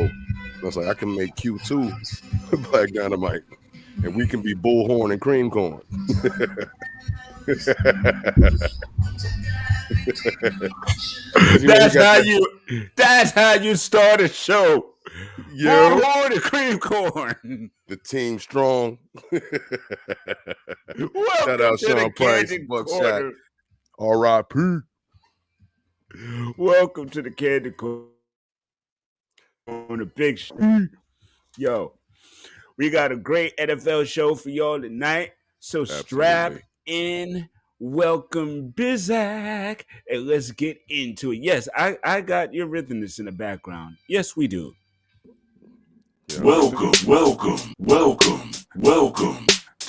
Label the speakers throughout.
Speaker 1: I was like, I can make Q2 Black Dynamite, and we can be Bullhorn and Cream Corn.
Speaker 2: That's how you start a show.
Speaker 1: Yeah,
Speaker 2: Bullhorn and Cream Corn.
Speaker 1: the team strong. Shout
Speaker 2: Welcome
Speaker 1: out
Speaker 2: to
Speaker 1: Sean
Speaker 2: the
Speaker 1: Price,
Speaker 2: Candid
Speaker 1: Buckshot,
Speaker 2: Corner.
Speaker 1: R.I.P.
Speaker 2: Welcome to the Candid Corner. Big yo, we got a great NFL show for y'all tonight. So strap in. Welcome, Bizak, and let's get into it. Yes, I got your rhythmness in the background. Yes, we do.
Speaker 1: Yeah.
Speaker 3: Welcome to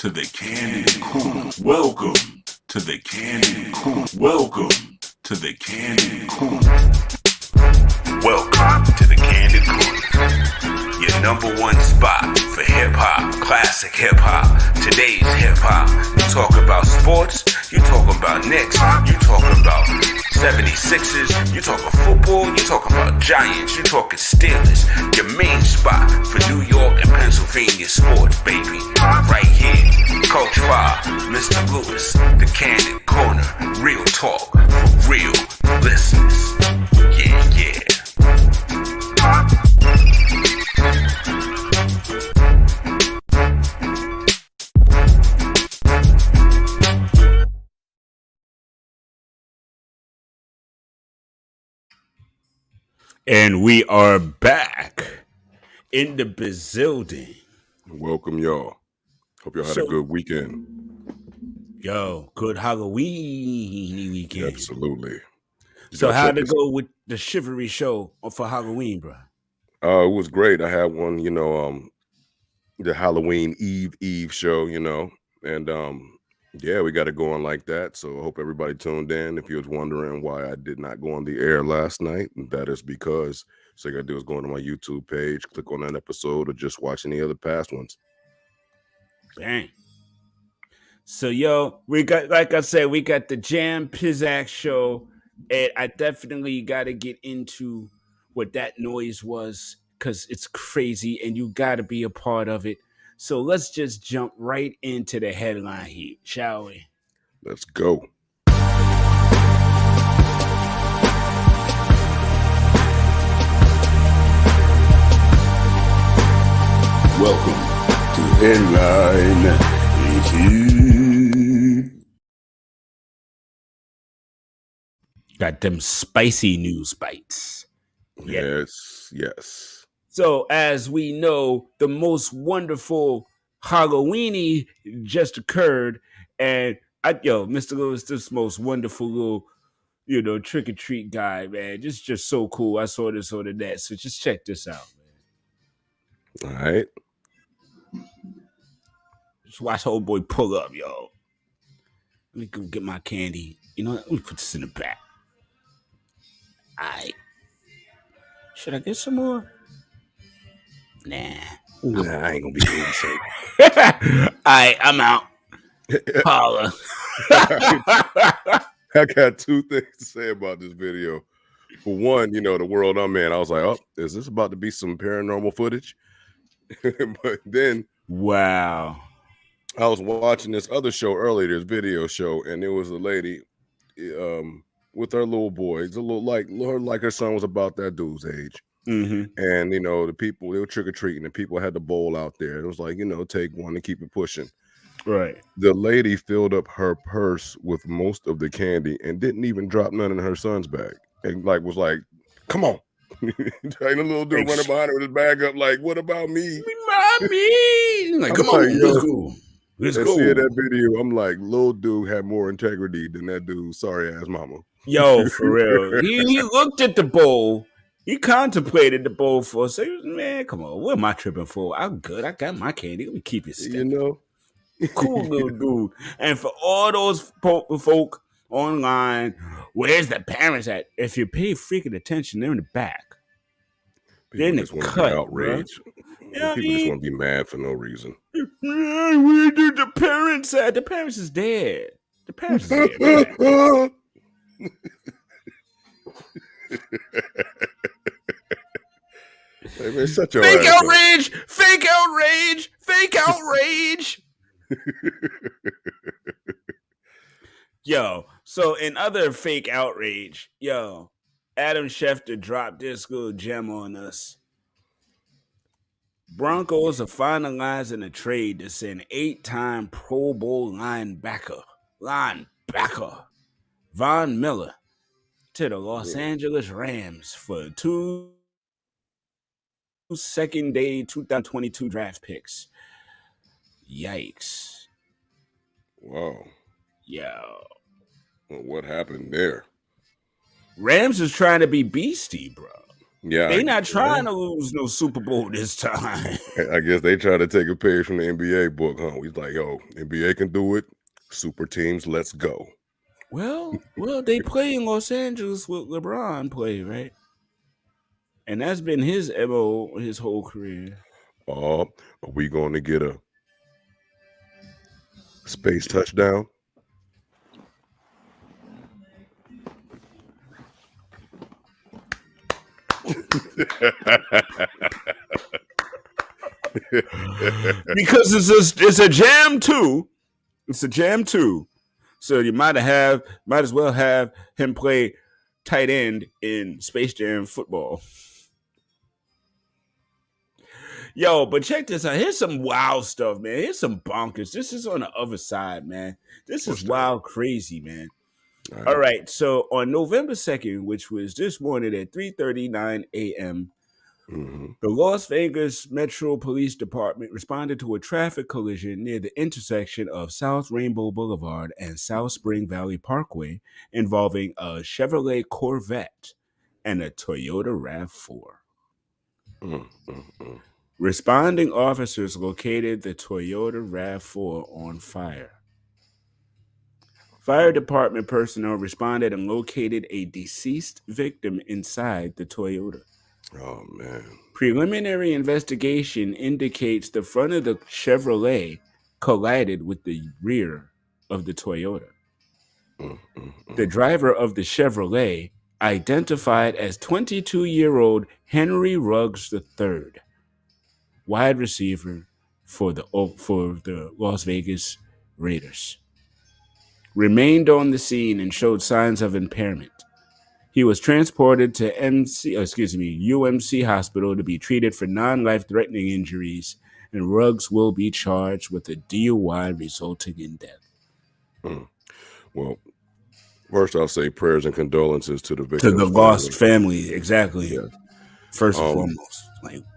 Speaker 3: the Candid Corner. Welcome to the Candid Corner. Welcome to the Candid Corner. Welcome to the Candid Corner, your number one spot for hip-hop, classic hip-hop, today's hip-hop. You talk about sports, you talking about Knicks, you talking about 76ers, you talking football, you talking about Giants, you talking Steelers. Your main spot for New York and Pennsylvania sports, baby. Right here, Coach Fah, Mr. Lewis, the Candid Corner, real talk for real listeners. Yeah.
Speaker 2: And we are back in the building.
Speaker 1: Welcome, y'all. Hope y'all had a good weekend.
Speaker 2: Yo, good Halloween weekend.
Speaker 1: Absolutely.
Speaker 2: So how'd it go with the Chivalry show for Halloween, bro?
Speaker 1: It was great. I had one, the Halloween Eve show, and yeah, we got it going like that. So I hope everybody tuned in. If you was wondering why I did not go on the air last night, that is because all you gotta do is go onto my YouTube page, click on that episode, or just watch any other past ones.
Speaker 2: Bang. So yo, we got, like I said, we got the Jam Pizzak show, and I definitely got to get into what that noise was because it's crazy, and you got to be a part of it. So let's just jump right into the headline here, shall we?
Speaker 1: Let's go.
Speaker 3: Welcome to Headline 18.
Speaker 2: Got them spicy news bites.
Speaker 1: Yes.
Speaker 2: So as we know, the most wonderful Halloweeny just occurred, and Mr. Lewis, this most wonderful little, trick or treat guy, man, just so cool. I saw this on the net, so just check this out, man.
Speaker 1: All right.
Speaker 2: Just watch old boy pull up, yo. Let me go get my candy. You know what? Let me put this in the back. All right. Should I get some more? Nah.
Speaker 1: I ain't gonna be doing so.
Speaker 2: All right, I'm out. Paula.
Speaker 1: I got two things to say about this video. For one, the world I'm in, I was like, oh, is this about to be some paranormal footage? But then,
Speaker 2: wow,
Speaker 1: I was watching this other show earlier, this video show, and there was a lady with her little boy. It's a little like her son was about that dude's age.
Speaker 2: Mm-hmm.
Speaker 1: And the people, they were trick-or-treating, and people had the bowl out there. It was like, take one and keep it pushing.
Speaker 2: Right.
Speaker 1: The lady filled up her purse with most of the candy and didn't even drop none in her son's bag. And was like, come on. And the little dude running behind her with his bag up, like, what about me?
Speaker 2: Mommy! Like, come on, let's go. Let's go.
Speaker 1: See that video, I'm like, little dude had more integrity than that dude's sorry ass mama.
Speaker 2: Yo, for real. He looked at the bowl. He contemplated the bowl for a second. Man, come on. What am I tripping for? I'm good. I got my candy. Let me keep it stepping. Cool little dude. And for all those folk online, where's the parents at? If you pay freaking attention, they're in the back.
Speaker 1: People
Speaker 2: they're in
Speaker 1: just
Speaker 2: the
Speaker 1: want to
Speaker 2: cut,
Speaker 1: be outraged. People just want to be mad for no reason.
Speaker 2: Where did the parents at? The parents is dead. The parents is dead.
Speaker 1: Hey man, shut your
Speaker 2: Fake
Speaker 1: ass up.
Speaker 2: outrage! Fake outrage! Fake outrage! Yo, so in other fake outrage, yo, Adam Schefter dropped this little gem on us. Broncos are finalizing a trade to send 8-time Pro Bowl linebacker Von Miller to the Los
Speaker 1: Mm,
Speaker 2: Angeles Rams for two second day 2022 draft picks. Yikes.
Speaker 1: wow.
Speaker 2: Yo.
Speaker 1: Well, what happened there?
Speaker 2: Rams is trying to be beastie, bro.
Speaker 1: Yeah,
Speaker 2: They not trying to lose no Super Bowl this time.
Speaker 1: I guess they try to take a page from the NBA book, huh? He's like, yo, NBA can do it. Super teams, let's go.
Speaker 2: Well, they play in Los Angeles with LeBron play, right? And that's been his MO his whole career.
Speaker 1: Are we going to get a space touchdown?
Speaker 2: Because it's a jam too. It's a jam too. So you might as well have him play tight end in Space Jam football. Yo, but check this out. Here's some wild stuff, man. Here's some bonkers. This is on the other side, man. This
Speaker 1: What's
Speaker 2: is
Speaker 1: that?
Speaker 2: wild, crazy, man.
Speaker 1: All
Speaker 2: All
Speaker 1: right.
Speaker 2: right. So on November 2nd, which was this morning at 3:39 a.m.,
Speaker 1: Mm-hmm.
Speaker 2: the Las Vegas Metro Police Department responded to a traffic collision near the intersection of South Rainbow Boulevard and South Spring Valley Parkway involving a Chevrolet Corvette and a Toyota RAV4.
Speaker 1: Mm-hmm.
Speaker 2: Responding officers located the Toyota RAV4 on fire. Fire department personnel responded and located a deceased victim inside the Toyota.
Speaker 1: Oh man.
Speaker 2: Preliminary investigation indicates the front of the Chevrolet collided with the rear of the Toyota.
Speaker 1: Mm-hmm.
Speaker 2: The driver of the Chevrolet, identified as 22-year-old Henry Ruggs III, wide receiver for the Las Vegas Raiders, remained on the scene and showed signs of impairment. He was transported to UMC Hospital to be treated for non-life-threatening injuries, and Ruggs will be charged with a DUI resulting in death.
Speaker 1: Mm. Well, first I'll say prayers and condolences to the
Speaker 2: To the
Speaker 1: victim's
Speaker 2: lost
Speaker 1: family.
Speaker 2: family, exactly.
Speaker 1: Yeah.
Speaker 2: First and
Speaker 1: Um,
Speaker 2: foremost.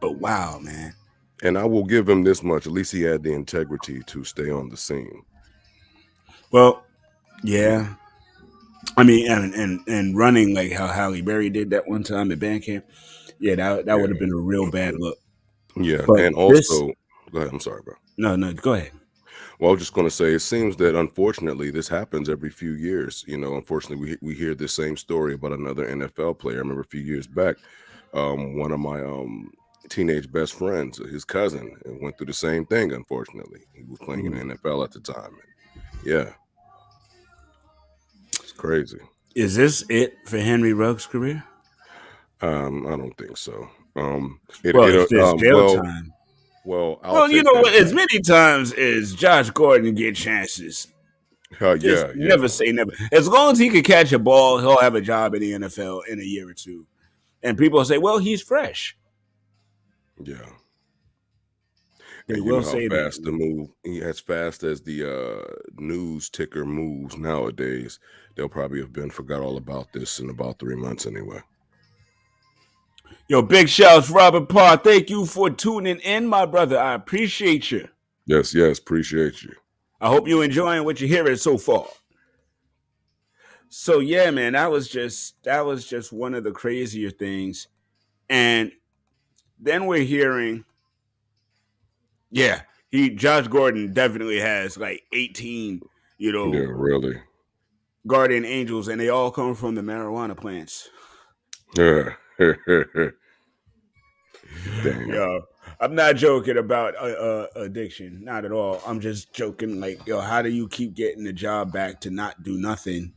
Speaker 2: But wow, man.
Speaker 1: and I will give him this much. At least he had the integrity to stay on the scene.
Speaker 2: Well, yeah. I mean, and running like how Halle Berry did that one time at band camp. Yeah, that
Speaker 1: Yeah.
Speaker 2: would have been a real bad look.
Speaker 1: Yeah.
Speaker 2: But
Speaker 1: And
Speaker 2: this,
Speaker 1: also, go ahead. I'm sorry, bro.
Speaker 2: no, go ahead.
Speaker 1: Well, I was just going to say, it seems that unfortunately this happens every few years. You know, unfortunately, we hear the same story about another NFL player. I remember a few years back, one of my teenage best friends, his cousin, went through the same thing. Unfortunately, he was playing in the NFL at the time. And yeah, it's crazy.
Speaker 2: Is this it for Henry Ruggs' career?
Speaker 1: I don't think so.
Speaker 2: Well, if there's jail time.
Speaker 1: I'll
Speaker 2: Well, you
Speaker 1: take
Speaker 2: know
Speaker 1: that
Speaker 2: what? As
Speaker 1: back.
Speaker 2: many times as Josh Gordon get chances, just
Speaker 1: Yeah,
Speaker 2: never say never. As long as he can catch a ball, he'll have a job in the NFL in a year or two. And people say, "Well, he's fresh."
Speaker 1: yeah.
Speaker 2: They
Speaker 1: And you
Speaker 2: will
Speaker 1: know how
Speaker 2: say
Speaker 1: fast the
Speaker 2: that.
Speaker 1: move, as fast as the news ticker moves nowadays, they'll probably have been forgot all about this in about 3 months anyway.
Speaker 2: Yo, big shouts, Robert Parr. Thank you for tuning in, my brother. I appreciate you.
Speaker 1: Yes, appreciate you.
Speaker 2: I hope you're enjoying what you're hearing so far. So yeah, man, that was just one of the crazier things. And then we're hearing, yeah, Josh Gordon definitely has like 18,
Speaker 1: Yeah, really.
Speaker 2: guardian angels, and they all come from the marijuana plants.
Speaker 1: Yeah. Damn.
Speaker 2: Yo, I'm not joking about addiction, not at all. I'm just joking, like, yo, how do you keep getting the job back to not do nothing,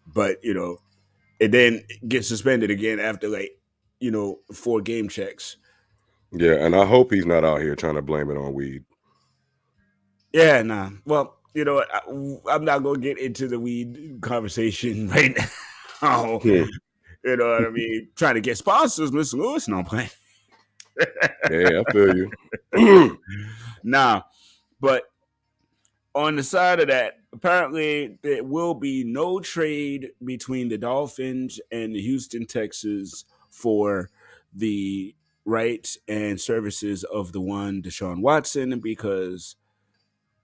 Speaker 2: but it then get suspended again after like 4 game checks.
Speaker 1: Yeah, and I hope he's not out here trying to blame it on weed.
Speaker 2: Yeah, nah. Well, you know what? I'm not gonna get into the weed conversation right now.
Speaker 1: Hmm.
Speaker 2: You know what I mean? Trying to get sponsors, Mr. Lewis. No, I'm playing.
Speaker 1: Yeah, I feel you.
Speaker 2: Nah, but on the side of that, apparently there will be no trade between the Dolphins and the Houston Texans for the rights and services of the one Deshaun Watson because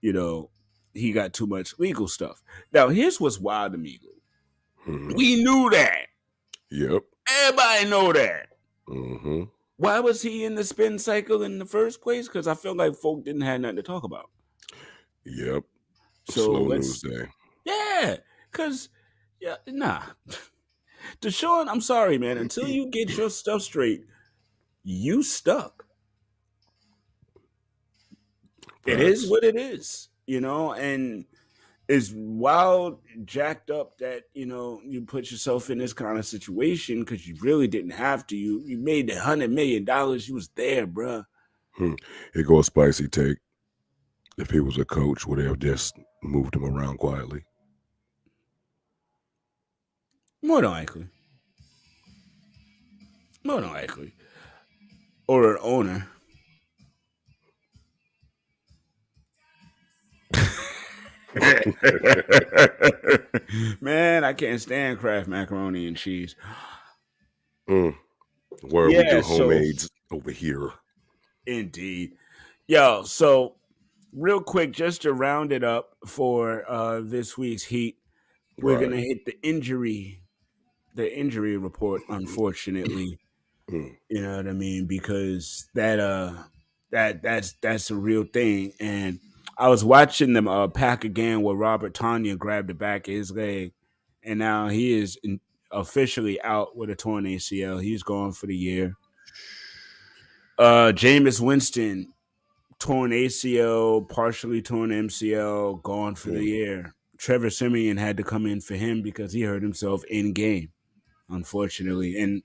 Speaker 2: you know he got too much legal stuff. Now, here's what's wild to me.
Speaker 1: Mhm.
Speaker 2: We knew that.
Speaker 1: Yep.
Speaker 2: Everybody know that.
Speaker 1: Hmm.
Speaker 2: Why was he in the spin cycle in the first place? Because I feel like folk didn't have nothing to talk about.
Speaker 1: Yep.
Speaker 2: So
Speaker 1: Slow news
Speaker 2: let's,
Speaker 1: day.
Speaker 2: yeah, because, yeah, nah. Deshaun, I'm sorry, man. Until you get your stuff straight, you stuck. It is
Speaker 1: Facts.
Speaker 2: what it is, and it's wild, jacked up that, you put yourself in this kind of situation because you really didn't have to. You made $100 million. You was there, bruh.
Speaker 1: Hmm. Here goes a spicy take. If he was a coach, would they have just moved him around quietly?
Speaker 2: More than likely. More than likely. Or an owner. Man, I can't stand Kraft macaroni and cheese.
Speaker 1: Mm. Where we
Speaker 2: Yeah,
Speaker 1: do
Speaker 2: so
Speaker 1: homemades over here.
Speaker 2: indeed. Yo, so real quick, just to round it up for this week's Heat, we're
Speaker 1: Right.
Speaker 2: gonna hit the injury report, unfortunately.
Speaker 1: Mm.
Speaker 2: You know what I mean? Because that's a real thing. And I was watching them pack again where Robert Tanya grabbed the back of his leg, and now he is officially out with a torn ACL. He's gone for the year. Jameis Winston, torn ACL, partially torn MCL, gone for the
Speaker 1: Mm.
Speaker 2: year. Trevor Simeon had to come in for him because he hurt himself in game, unfortunately. And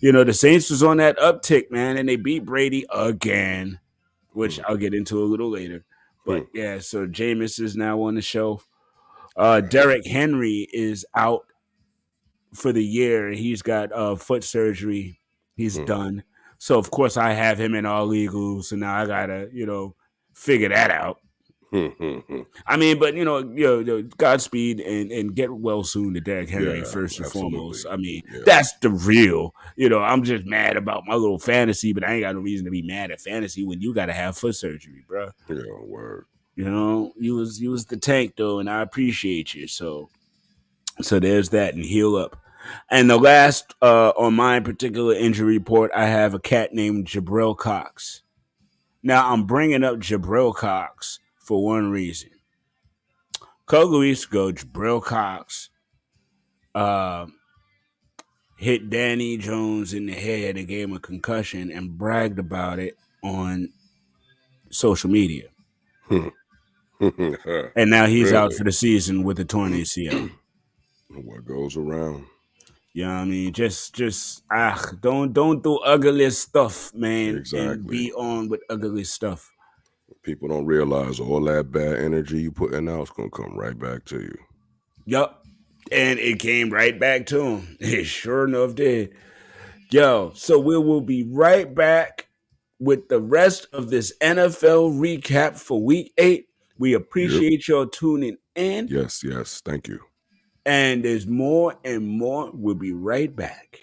Speaker 2: the Saints was on that uptick, man, and they beat Brady again, which
Speaker 1: Mm.
Speaker 2: I'll get into a little later. But
Speaker 1: Mm.
Speaker 2: yeah, so Jameis is now on the shelf. Derek Henry is out for the year. He's got foot surgery. He's
Speaker 1: Mm.
Speaker 2: done. So of course I have him in all legals. So now I gotta, figure that out.
Speaker 1: Mm. Mm.
Speaker 2: I mean, but Godspeed and get well soon to Derrick Henry
Speaker 1: Yeah,
Speaker 2: first and
Speaker 1: absolutely.
Speaker 2: foremost. I mean,
Speaker 1: Yeah.
Speaker 2: that's the real. I'm just mad about my little fantasy, but I ain't got no reason to be mad at fantasy when you got to have foot surgery, bro.
Speaker 1: Yeah, word.
Speaker 2: You was the tank though, and I appreciate you. So there's that, and heal up. And the last on my particular injury report, I have a cat named Jabril Cox. Now I'm bringing up Jabril Cox for one reason. A couple of weeks ago, Jabril Cox uh, hit Danny Jones in the head and gave him a concussion and bragged about it on social media. And now he's out
Speaker 1: Really?
Speaker 2: for the season with a torn ACL.
Speaker 1: What goes around?
Speaker 2: You know what I mean? Just don't do ugly stuff, man, and
Speaker 1: Exactly.
Speaker 2: be on with ugly stuff.
Speaker 1: People don't realize all that bad energy you putting out is gonna come right back to you.
Speaker 2: Yup. And it came right back to him. It sure enough did. Yo, so we will be right back with the rest of this NFL recap for week 8. We
Speaker 1: Yep.
Speaker 2: appreciate y'all tuning in.
Speaker 1: Yes, yes. Thank you.
Speaker 2: And there's more and more. We'll be right back.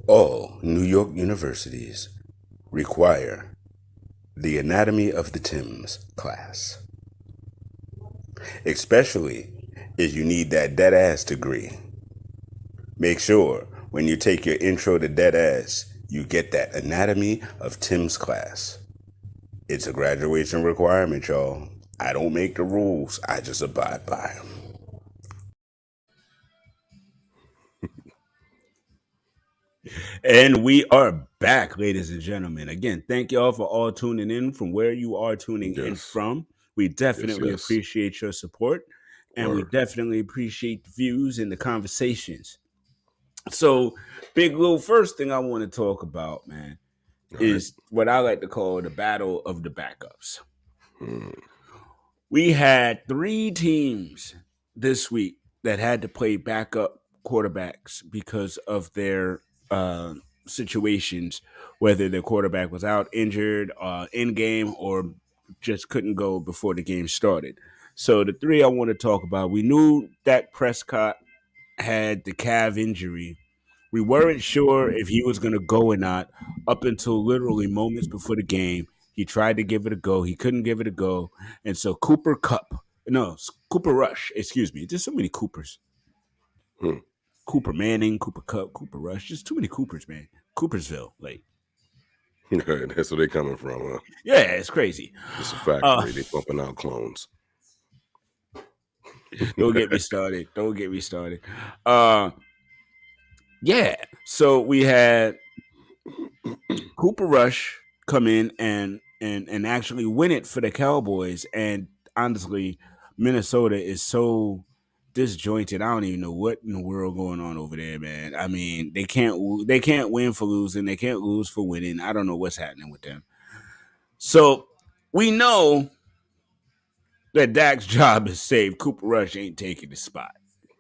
Speaker 2: All New York universities require the Anatomy of the Tims class, especially if you need that dead ass degree. Make sure when you take your intro to dead ass, you get that Anatomy of Tims class. It's a graduation requirement, y'all. I don't make the rules, I just abide by them. And we are back, ladies and gentlemen. Again, thank y'all for all tuning in from where you are tuning in
Speaker 1: Yes.
Speaker 2: from. We
Speaker 1: Yes,
Speaker 2: definitely
Speaker 1: yes.
Speaker 2: appreciate your support and we
Speaker 1: Word.
Speaker 2: definitely appreciate the views and the conversations. So, Big Lou, first thing I want to talk about, man,
Speaker 1: All right.
Speaker 2: is what I like to call the battle of the backups.
Speaker 1: Hmm.
Speaker 2: We had three teams this week that had to play backup quarterbacks because of their uh, situations, whether their quarterback was out injured, in game, or just couldn't go before the game started. So the three I want to talk about, we knew Dak Prescott had the calf injury. We weren't sure if he was going to go or not up until literally moments before the game. He tried to give it a go. He couldn't give it a go. And so Cooper Rush, excuse me. There's so many Coopers.
Speaker 1: Hmm.
Speaker 2: Cooper Manning, Cooper Cup, Cooper Rush. Just too many Coopers, man. Coopersville. Like,
Speaker 1: That's where they coming from, huh?
Speaker 2: yeah, it's crazy.
Speaker 1: It's a
Speaker 2: Uh,
Speaker 1: factory. They pumping out clones.
Speaker 2: don't get me started. Don't get me started. Uh, yeah. So we had Cooper Rush come in and actually win it for the Cowboys. And honestly, Minnesota is so disjointed. I don't even know what in the world going on over there, man. I mean, they can't win for losing. They can't lose for winning. I don't know what's happening with them. So we know that Dak's job is safe. Cooper Rush ain't taking the spot.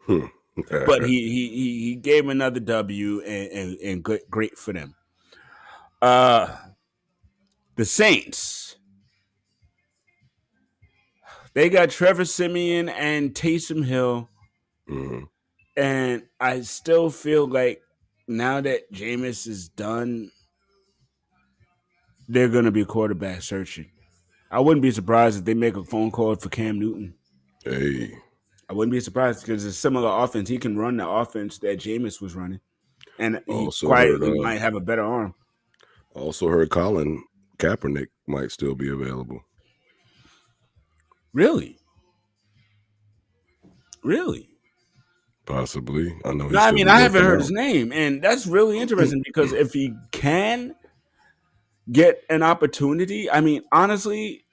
Speaker 1: Hmm.
Speaker 2: But he gave him another W and great for them. Uh the Saints. They got Trevor Simeon and Taysom Hill,
Speaker 1: Mhm.
Speaker 2: and I still feel like now that Jameis is done, they're going to be quarterback searching. I wouldn't be surprised if they make a phone call for Cam Newton.
Speaker 1: Hey,
Speaker 2: I wouldn't be surprised because it's a similar offense. He can run the offense that Jameis was running, and he
Speaker 1: also heard
Speaker 2: quietly might have a better arm.
Speaker 1: Colin Kaepernick might still be available.
Speaker 2: Really, really.
Speaker 1: Possibly. I know
Speaker 2: No,
Speaker 1: he's
Speaker 2: I
Speaker 1: still
Speaker 2: mean
Speaker 1: be
Speaker 2: I haven't
Speaker 1: working
Speaker 2: heard his
Speaker 1: out.
Speaker 2: name, and that's really interesting because if he can get an opportunity, I mean honestly,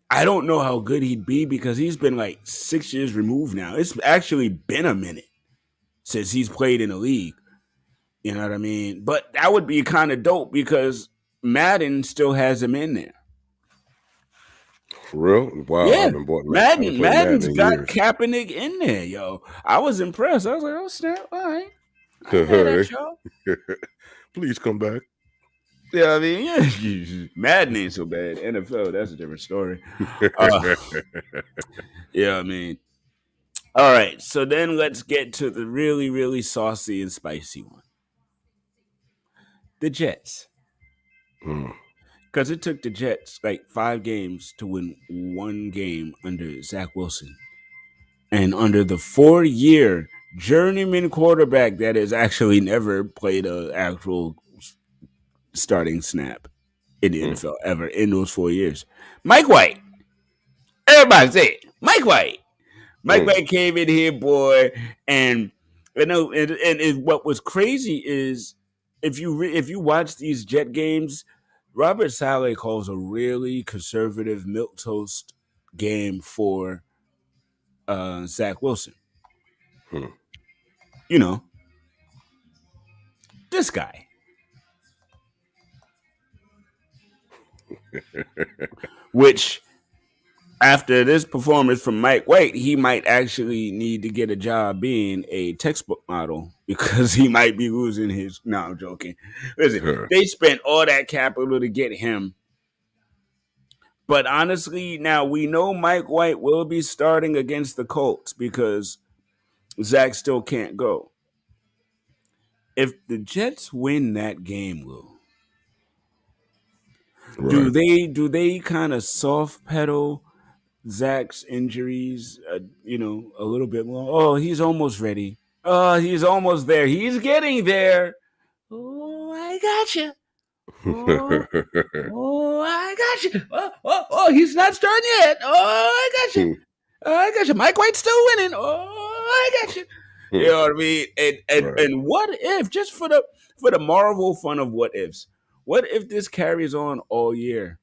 Speaker 2: I don't know how good he'd be because he's been like 6 years removed now. It's actually been a minute since he's played in the league. You know what I mean? But that would be kind of dope because Madden still has him in there.
Speaker 1: For real? Wow,
Speaker 2: Yeah,
Speaker 1: I haven't played Madden
Speaker 2: Madden's
Speaker 1: in
Speaker 2: got
Speaker 1: years.
Speaker 2: Kaepernick in there, yo. I was impressed. I was like, oh snap! All right, I ain't mad at y'all.
Speaker 1: Please come back.
Speaker 2: Yeah, I mean, yeah, Madden ain't so bad. NFL, that's a different story. Uh, yeah, I mean, all right. So then let's get to the really, really saucy and spicy one. The Jets.
Speaker 1: Hmm.
Speaker 2: Because it took the Jets like 5 games to win one game under Zach Wilson. And under the 4 year journeyman quarterback that has actually never played an actual starting snap in the
Speaker 1: Hmm.
Speaker 2: NFL ever in those 4 years. Mike White. Everybody say it. Mike White. Mike
Speaker 1: Hmm.
Speaker 2: White came in here, boy, and you know, and what was crazy is if you watch these Jet games, Robert Saleh calls a really conservative milk toast game for Zach Wilson.
Speaker 1: Hmm.
Speaker 2: You know, this guy, which after this performance from Mike White, he might actually need to get a job being a textbook model because he might be losing his. No, I'm joking. Listen,
Speaker 1: Huh.
Speaker 2: they spent all that capital to get him. But honestly, now we know Mike White will be starting against the Colts because Zach still can't go. If the Jets win that game, Will,
Speaker 1: Right.
Speaker 2: do they kind of soft pedal Zach's injuries, a little bit more. Oh, he's almost ready. Oh, he's almost there. He's getting there. Oh, I got you. Oh, oh, I got you. Oh, he's not starting yet. Oh, I got you. Oh, I got you. Mike White's still winning. Oh, I got you. You know what I mean? And
Speaker 1: Right.
Speaker 2: what if just for the Marvel fun of what ifs. What if this carries on all year,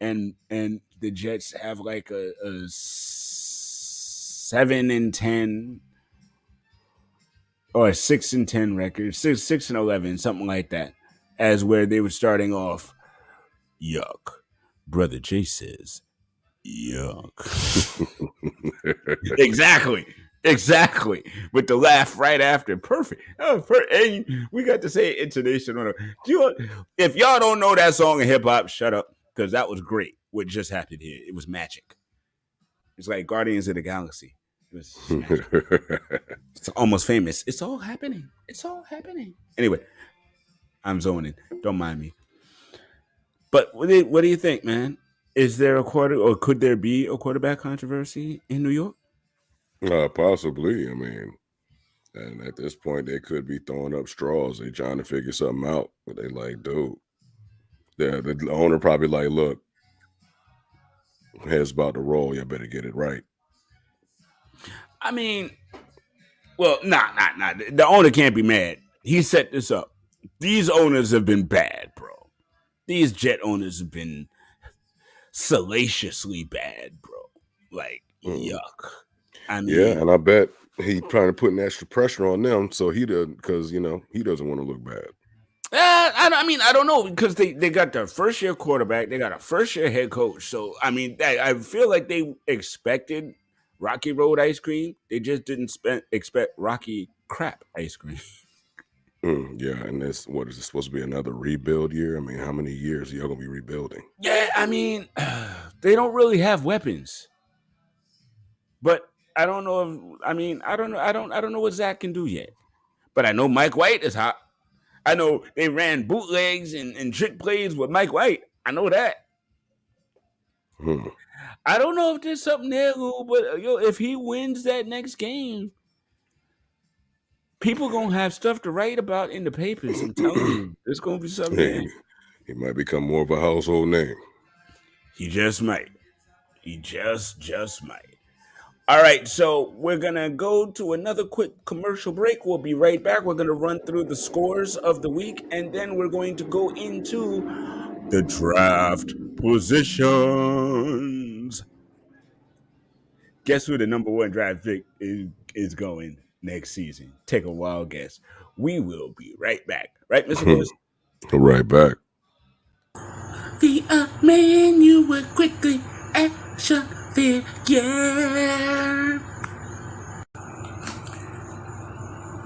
Speaker 2: and the Jets have like a 7-10 or a 6-10 record, 6-11, something like that, as where they were starting off. Yuck, brother Jay says. Yuck. Exactly. With the laugh right after. Perfect. And we got to say intonation on it. If y'all don't know that song in hip hop, shut up, because that was great. What just happened here, it was magic. It's like Guardians of the Galaxy. It was magic. It's almost famous. It's all happening. Anyway, I'm zoning. Don't mind me. But what do you think, man? Is there a could there be a quarterback controversy in New York?
Speaker 1: Possibly. I mean, and at this point, they could be throwing up straws. They trying to figure something out, but they like, dude, the owner probably like, look, head's about to roll. You better get it right.
Speaker 2: I mean, well, nah. The owner can't be mad. He set this up. These owners have been bad, bro. These Jet owners have been salaciously bad, bro. Like, yuck. I mean,
Speaker 1: yeah, and I bet he's trying to put an extra pressure on them, so he does, because he doesn't want to look bad.
Speaker 2: I don't know, because they got their first year quarterback, they got a first year head coach. So I mean, I feel like they expected Rocky Road ice cream. They just didn't expect Rocky crap ice cream.
Speaker 1: Yeah, and this what is this supposed to be, another rebuild year? I mean, how many years are y'all gonna be rebuilding?
Speaker 2: Yeah, I mean, they don't really have weapons, but I don't know if I don't know. I don't know what Zach can do yet. But I know Mike White is hot. I know they ran bootlegs and trick plays with Mike White. I know that. I don't know if there's something there, Lou, but if he wins that next game, people gonna have stuff to write about in the papers. I'm telling you, there's gonna be something there.
Speaker 1: He might become more of a household name.
Speaker 2: He just might. He just might. All right, so we're going to go to another quick commercial break. We'll be right back. We're going to run through the scores of the week, and then we're going to go into the draft positions. Guess who the number one draft pick is going next season? Take a wild guess. We will be right back. Right, Mr. Lewis?
Speaker 1: Right back.
Speaker 2: The menu will quickly action figure.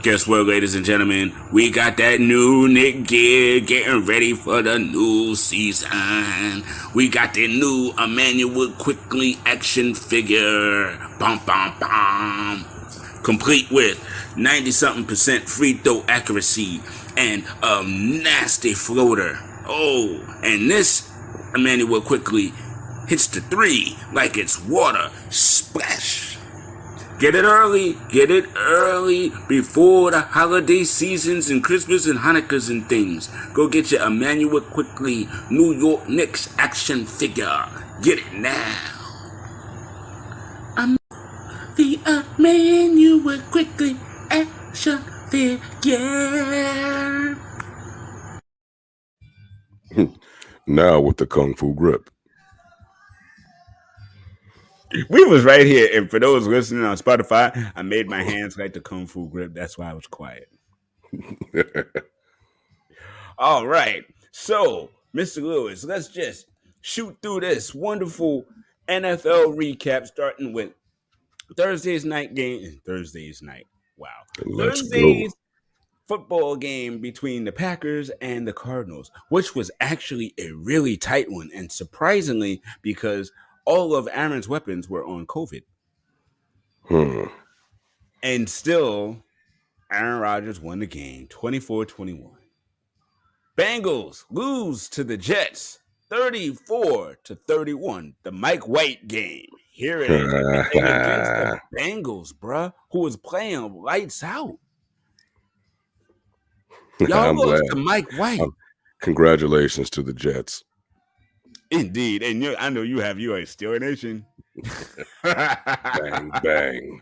Speaker 2: Guess what, ladies and gentlemen? We got that new Nick gear, getting ready for the new season. We got the new Emmanuel Quickly action figure. Bum, bum, bum. Complete with 90-something% free throw accuracy and a nasty floater. Oh, and this Emmanuel Quickly hits the three like it's water. Splash. Get it early before the holiday seasons and Christmas and Hanukkahs and things. Go get your Emmanuel Quickly New York Knicks action figure. Get it now. The Emmanuel Quickly action figure.
Speaker 1: Now with the Kung Fu grip.
Speaker 2: We was right here, and for those listening on Spotify, I made my hands like the Kung Fu grip. That's why I was quiet. All right, so Mr. Lewis, let's just shoot through this wonderful NFL recap, starting with Thursday's night. Wow, Thursday's football game between the Packers and the Cardinals, which was actually a really tight one, and surprisingly, because all of Aaron's weapons were on COVID. And still, Aaron Rodgers won the game 24-21. Bengals lose to the Jets 34-31. The Mike White game. Here it is. Against the Bengals, bruh, who was playing lights out. Y'all lost to Mike White.
Speaker 1: Congratulations to the Jets.
Speaker 2: Indeed. And I know you have your Steeler Nation.
Speaker 1: Bang, bang.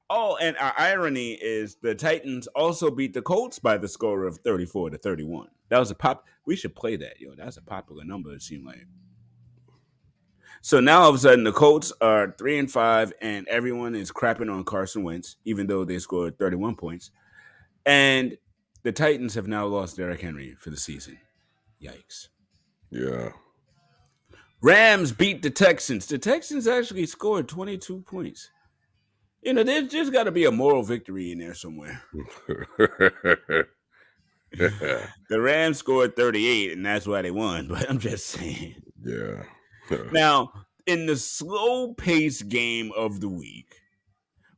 Speaker 2: Oh, and our irony is the Titans also beat the Colts by the score of 34-31. That was a pop. We should play that, yo. That's a popular number. It seemed like. So now all of a sudden the Colts are 3-5, and everyone is crapping on Carson Wentz, even though they scored 31 points. And the Titans have now lost Derrick Henry for the season. Yikes.
Speaker 1: Yeah.
Speaker 2: Rams beat the Texans. The Texans actually scored 22 points. You know, there's just got to be a moral victory in there somewhere. The Rams scored 38, and that's why they won. But I'm just saying.
Speaker 1: Yeah.
Speaker 2: Now, in the slow-paced game of the week,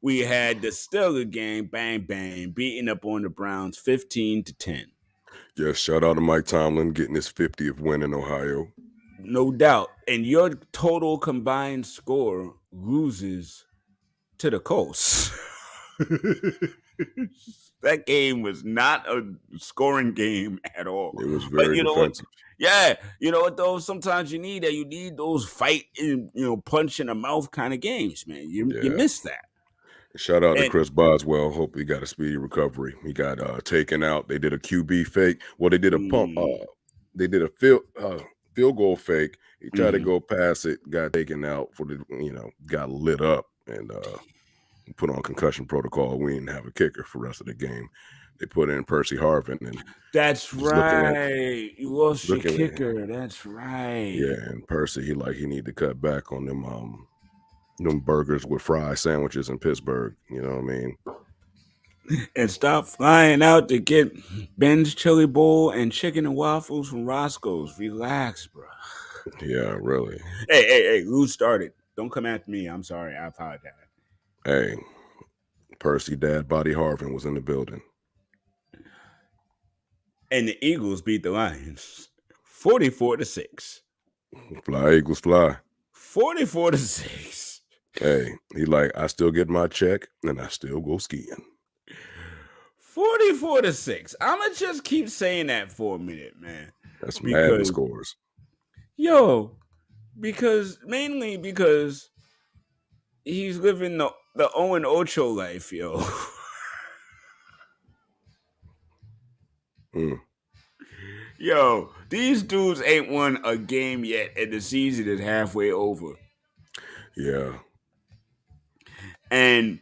Speaker 2: we had the Steelers game, bang, bang, beating up on the Browns 15-10.
Speaker 1: Yeah, shout out to Mike Tomlin getting his 50th win in Ohio.
Speaker 2: No doubt. And your total combined score loses to the Colts. That game was not a scoring game at all.
Speaker 1: It was very defensive.
Speaker 2: Yeah, you know what though? Sometimes you need that. You need those fight and punch in the mouth kind of games, man. You miss that.
Speaker 1: Shout out to Chris Boswell. Hope he got a speedy recovery. He got taken out. They did a QB fake. Well, they did a pump. They did a field goal fake. He tried to go past it, got taken out for the got lit up and put on concussion protocol. We didn't have a kicker for the rest of the game. They put in Percy Harvin, and
Speaker 2: that's right. You lost your kicker. That's right.
Speaker 1: Yeah, and Percy, he need to cut back on them burgers with fry sandwiches in Pittsburgh. You know what I mean?
Speaker 2: And stop flying out to get Ben's Chili Bowl and chicken and waffles from Roscoe's. Relax, bro.
Speaker 1: Yeah, really.
Speaker 2: Hey, who started? Don't come after me. I'm sorry. I apologize.
Speaker 1: Hey, Percy Dad Body Harvin was in the building.
Speaker 2: And the Eagles beat the Lions 44-6.
Speaker 1: Fly, Eagles, fly.
Speaker 2: 44-6.
Speaker 1: Hey, I still get my check and I still go skiing.
Speaker 2: 44-6. I'ma just keep saying that for a minute, man.
Speaker 1: That's mad scores.
Speaker 2: Yo, mainly because he's living the Owen Ocho life, yo. Yo, these dudes ain't won a game yet, and the season is halfway over.
Speaker 1: Yeah.
Speaker 2: And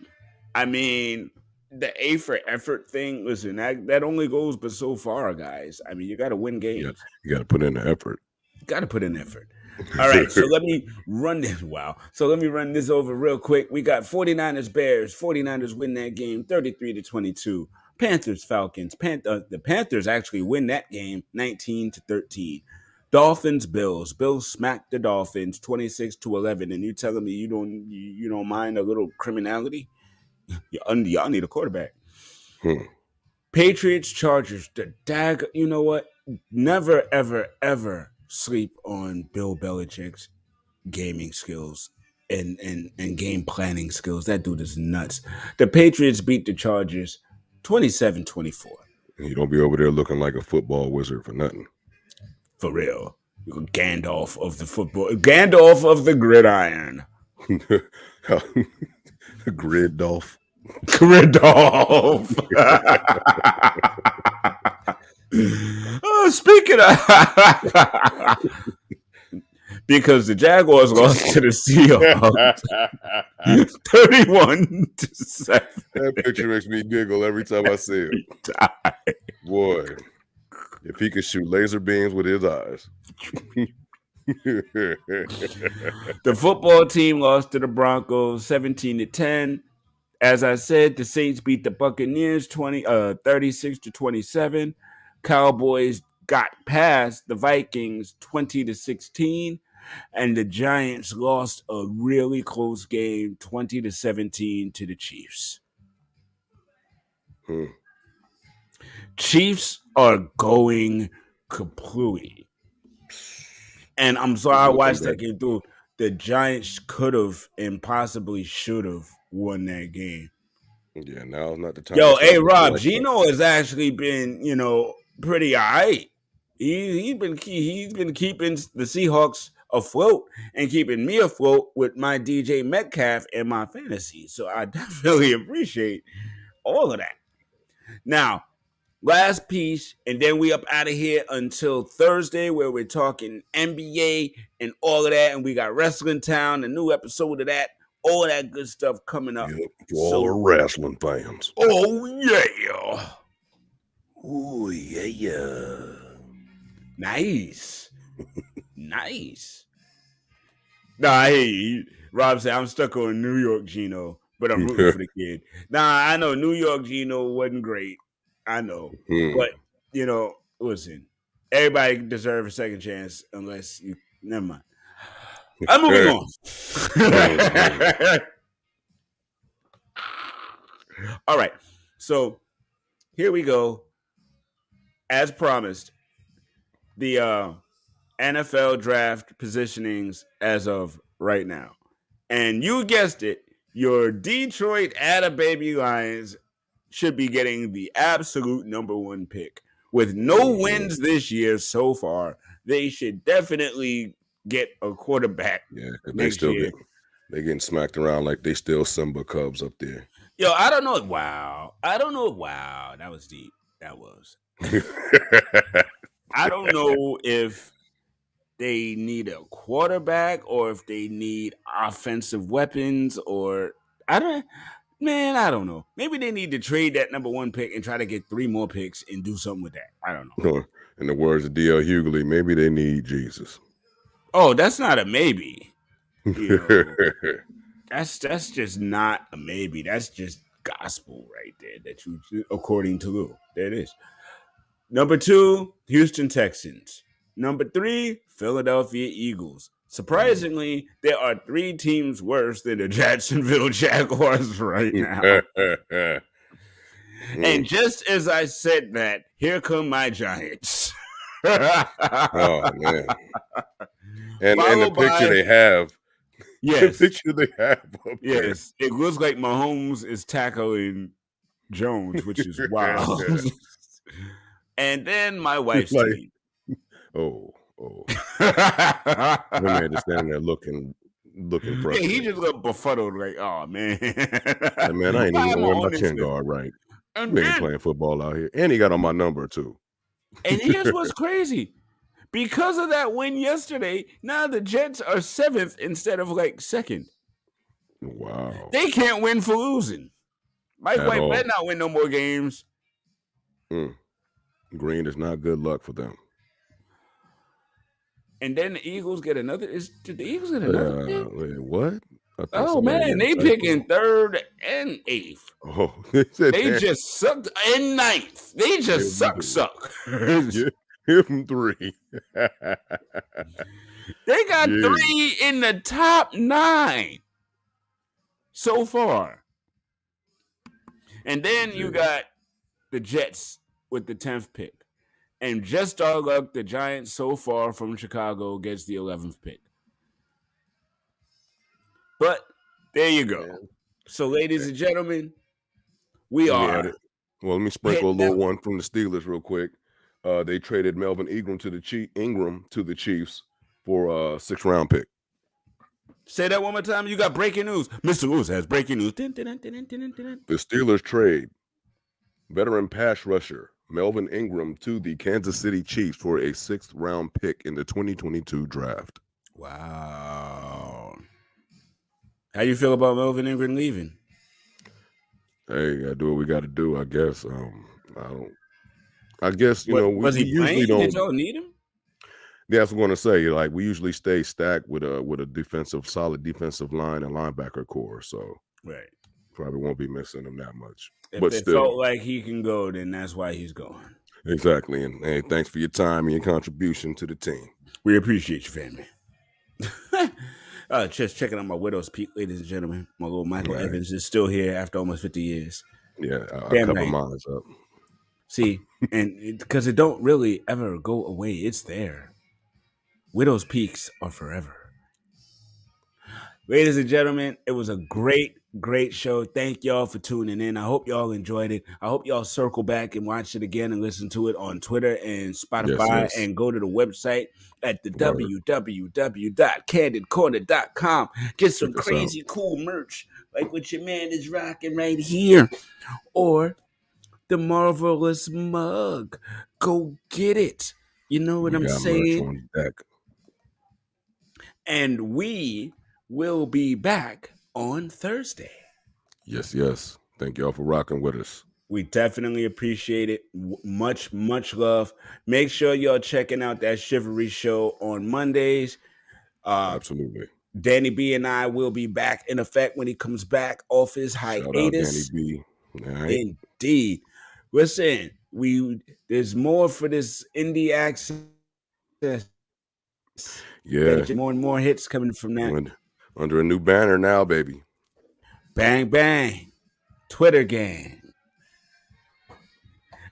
Speaker 2: I mean, the A for effort thing, listen, that only goes but so far, guys. I mean, you got to win games.
Speaker 1: You got to put in the effort.
Speaker 2: Got to put in effort. All right, so let me run this. Wow. So let me run this over real quick. We got 49ers Bears. 49ers win that game 33-22. Panthers Falcons. The Panthers actually win that game 19-13. Dolphins Bills. Bills smacked the Dolphins 26-11. And you telling me you don't mind a little criminality? Y'all need a quarterback. Patriots Chargers. You know what? Never ever ever sleep on Bill Belichick's gaming skills and game planning skills. That dude is nuts. The Patriots beat the Chargers 27-24.
Speaker 1: You don't be over there looking like a football wizard for nothing.
Speaker 2: For real. Gandalf of the football. Gandalf of the gridiron.
Speaker 1: Gridolf.
Speaker 2: Gridolf. Speaking of, because the Jaguars lost to the Seahawks 31-7.
Speaker 1: That picture makes me giggle every time I see it. Boy, if he could shoot laser beams with his eyes.
Speaker 2: The football team lost to the Broncos 17-10. As I said, the Saints beat the Buccaneers 36-27. Cowboys got past the Vikings 20-16, and the Giants lost a really close game 20-17 to the Chiefs. Chiefs are going kaplooey. And I'm sorry I watched that game through. The Giants could have and possibly should have won that game.
Speaker 1: Yeah, now's not the time.
Speaker 2: Yo, hey Rob, Gino has actually been, pretty all right. He's been keeping the Seahawks afloat and keeping me afloat with my DJ Metcalf and my fantasy. So I definitely appreciate all of that. Now, last piece, and then we up out of here until Thursday, where we're talking NBA and all of that, and we got Wrestling Town, a new episode of that, all of that good stuff coming up.
Speaker 1: Yep, for all the wrestling fans.
Speaker 2: Oh yeah,
Speaker 1: Oh yeah.
Speaker 2: nice, nice. Nah, I hear you. Rob said I'm stuck on New York Gino, but I'm rooting for the kid. Nah, I know New York Gino wasn't great. I know, but listen, everybody deserves a second chance unless you. Never mind. I'm moving on. All right, so here we go. As promised, the NFL draft positionings as of right now, and you guessed it, your Detroit Atta-Baby Lions should be getting the absolute number one pick. With no wins this year so far, they should definitely get a quarterback.
Speaker 1: Yeah, because they getting smacked around like they still Simba Cubs up there.
Speaker 2: Yo, I don't know. Wow. Wow. That was deep. That was. I don't know if they need a quarterback or if they need offensive weapons or I don't know. Maybe they need to trade that number one pick and try to get 3 more picks and do something with that. I don't know.
Speaker 1: In the words of D.L. Hughley, maybe they need Jesus.
Speaker 2: Oh, that's not a maybe. That's just not a maybe. That's just gospel right there. That you, according to Lou, there it is. Number 2, Houston Texans. Number 3, Philadelphia Eagles. Surprisingly, there are 3 teams worse than the Jacksonville Jaguars right now. And just as I said that, here come my Giants.
Speaker 1: Oh man! And the picture they have,
Speaker 2: yes,
Speaker 1: the picture they have up
Speaker 2: yes, it looks like Mahomes is tackling Jones, which is wild. And then my wife's team.
Speaker 1: Oh. My man is standing there looking frustrated.
Speaker 2: Yeah, he just got befuddled, like, oh man.
Speaker 1: Like, man, I ain't even wearing my chin guard right. We ain't playing football out here. And he got on my number too.
Speaker 2: And here's what's crazy. Because of that win yesterday, now the Jets are 7th instead of like 2nd.
Speaker 1: Wow.
Speaker 2: They can't win for losing. Mike White better not win no more games.
Speaker 1: Green is not good luck for them.
Speaker 2: And then the Eagles get another. Did the Eagles get another pick?
Speaker 1: Wait, what?
Speaker 2: Oh man, they picking 3rd and 8th.
Speaker 1: Oh,
Speaker 2: they just sucked in 9th. They just suck.
Speaker 1: Give them 3.
Speaker 2: They got 3 in the top 9 so far. And then you got the Jets with the 10th pick. And just our luck, the Giants so far from Chicago gets the 11th pick. But there you go. Man. So, ladies and gentlemen, we are.
Speaker 1: Well, let me sprinkle a little one from the Steelers real quick. They traded Melvin Ingram to the Chiefs for a 6th round pick.
Speaker 2: Say that one more time. You got breaking news. Mr. Lewis has breaking news. The
Speaker 1: Steelers trade veteran pass rusher Melvin Ingram to the Kansas City Chiefs for a 6th round pick in the 2022 draft.
Speaker 2: Wow. How you feel about Melvin Ingram leaving?
Speaker 1: Hey, I do what we got to do, I guess. I guess, we usually don't.
Speaker 2: Did y'all need him?
Speaker 1: Yeah, that's what I'm going to say. Like, we usually stay stacked with a solid defensive line and linebacker core. So,
Speaker 2: right.
Speaker 1: Probably won't be missing him that much.
Speaker 2: If
Speaker 1: but
Speaker 2: it
Speaker 1: still,
Speaker 2: felt like he can go, then that's why he's going.
Speaker 1: Exactly. And hey, thanks for your time and your contribution to the team.
Speaker 2: We appreciate you, family. Just checking out my widow's peak, ladies and gentlemen. My little Michael Evans is still here after almost 50 years.
Speaker 1: Yeah, I'll cover mine up.
Speaker 2: See, and because it don't really ever go away, it's there. Widow's peaks are forever. Ladies and gentlemen, it was a great Great show. Thank y'all for tuning in. I hope y'all enjoyed it. I hope y'all circle back and watch it again and listen to it on Twitter and
Speaker 1: Yes,
Speaker 2: Spotify
Speaker 1: yes.
Speaker 2: and go to the website at the
Speaker 1: Word.
Speaker 2: www.candidcorner.com. Get some
Speaker 1: Check us out.
Speaker 2: crazy cool merch like what your man is rocking right here. Or the marvelous mug. Go get it. You know what
Speaker 1: We
Speaker 2: I'm
Speaker 1: got merch
Speaker 2: saying?
Speaker 1: on deck.
Speaker 2: And we will be back on Thursday.
Speaker 1: Yes, yes. Thank y'all for rocking with us.
Speaker 2: We definitely appreciate it. Much, much love. Make sure y'all checking out that Chivalry show on Mondays.
Speaker 1: Absolutely.
Speaker 2: Danny B and I will be back in effect when he comes back off his
Speaker 1: Shout out Danny
Speaker 2: hiatus.
Speaker 1: B. All right.
Speaker 2: Indeed. Listen, there's more for this indie access.
Speaker 1: Yeah.
Speaker 2: More and more hits coming from that.
Speaker 1: Under a new banner now, baby.
Speaker 2: Bang, bang. Twitter gang.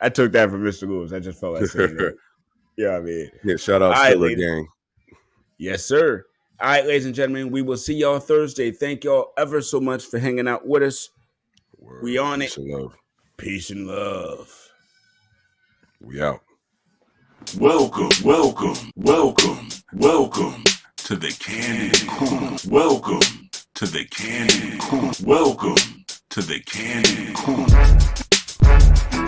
Speaker 2: I took that from Mr. Lewis. I just felt like saying that. You know what I mean?
Speaker 1: Yeah, shout out
Speaker 2: All right,
Speaker 1: Stiller
Speaker 2: ladies.
Speaker 1: Gang.
Speaker 2: Yes, sir. All right, ladies and gentlemen, we will see y'all Thursday. Thank y'all ever so much for hanging out with us.
Speaker 1: Word.
Speaker 2: We on
Speaker 1: Peace
Speaker 2: it.
Speaker 1: and love.
Speaker 2: Peace and love.
Speaker 1: We out.
Speaker 3: Welcome to the Candid Corner. Welcome to the Candid Corner. Welcome to the Candid Corner.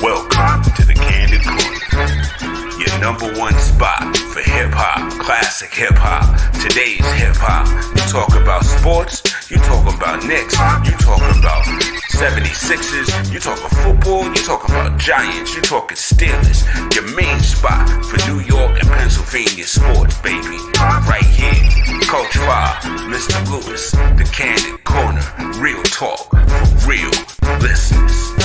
Speaker 3: Welcome to the Candid Corner. Your number one spot for hip-hop, classic hip-hop, today's hip-hop. You talk about sports, you talk about Knicks, you talk about 76ers, you talking football, you talking about Giants, you talking Steelers. Your main spot for New York and Pennsylvania sports, baby. Right here. Coach Fah, Mr. Lewis, the Candid Corner. Real talk for real listeners.